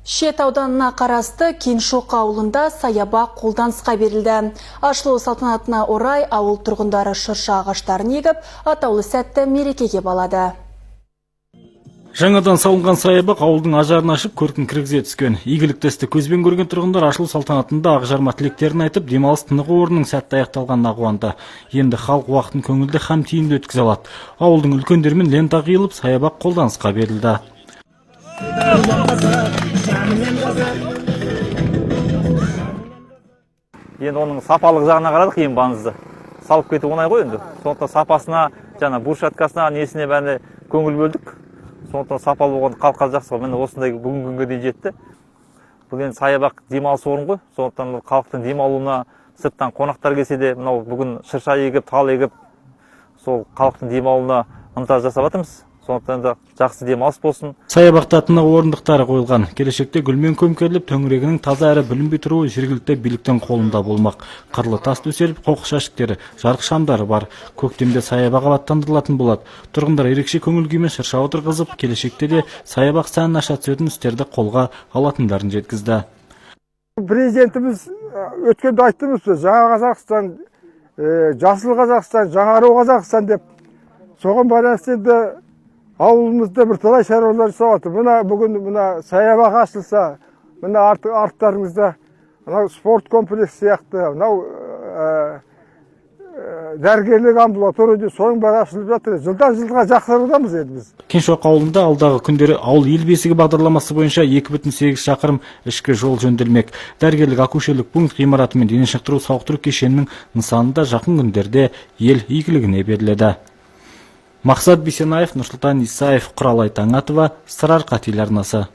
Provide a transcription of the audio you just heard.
Шет ауданына қарасты Кеншоқ ауылында саябақ қолданысқа берілді. Ашылу салтанатына орай ауыл тұрғындары шырша ағаштарын егіп, атаулы сәтті мерекеге балады. Жаңадан салынған саябақ ауылдың ажарын ашып, көркін кіргізе түскен. Игілікті істі көзбен көрген тұрғындар ашылу салтанатында ақжарма тілектерін айтып, демалыс тынығы орнының сәтті аяқталғанына қуанды. Енді халық уақытын көңілді һәм тиімді өткізе алады. Ауылдың үлкендерімен лента қиылып, саябақ қолданысқа берілді. Енді оның сапалық жағына қарадық, ең маңызды. Салып кету оңай ғой енді. Сондықтан сапасына, жаңа брусчаткасына, несіне бәріне көңіл бөлдік. Сондықтан сапалы болған халыққа жақсы ғой. Міне осындай бүгінгі күнге дейін жетті. Бұл енді саябақ демалыс орын ғой. Сондықтан халықтың демалуына сырттан қонақтар келсе де, мынау бүгін шырша егіп, тал егіп, сол халықтың демалуына ынта жасап жатырмыз. Сондықтан да жақсы демалыс болсын. Саябақта тынық орындықтары қойылған. Келешекте гүлмен көмкеріліп, төңірегінің таза әрі білінбей тұруы жергілікті биліктің қолында болмақ. Қырлы тас төселіп, қоқыс жәшіктері, жарық шамдары бар. Көктемде саябақ абаттандырылатын болады. Тұрғындар ерекше көңіл күймен шырша отырғызып, келешекте де саябақ сәнін аша түсетін істерді қолға алатындарын жеткізді. Президентіміз өткенде айттыңыз, жаңа Қазақстан, жасыл Қазақстан, жаңару Қазақстан деп, соған байланысты ауылымызда бірталай шаруалар жасап жатыр. Мына бүгін саябақ ашылса, мына арттарыңызда спорт комплекс сияқты, мынау дәрігерлік амбулатория, соның бәрі ашылып жатыр. Жылдан жылға жақсарудамыз енді біз. Кеншоқ ауылында алдағы күндері ауыл ел бесігі бағдарламасы бойынша 2,8 шақырым ішкі жол жөнделмек. Дәрігерлік акушерлік пункт ғимараты мен дене шынықтыру сауықтыру кешенінің нысанында жақын күндерде ел игілігіне беріледі. Мақсат Бейсенаев, Нұрсұлтан Исаев, Құралай Таңатова, Сарыарқа телеарнасы.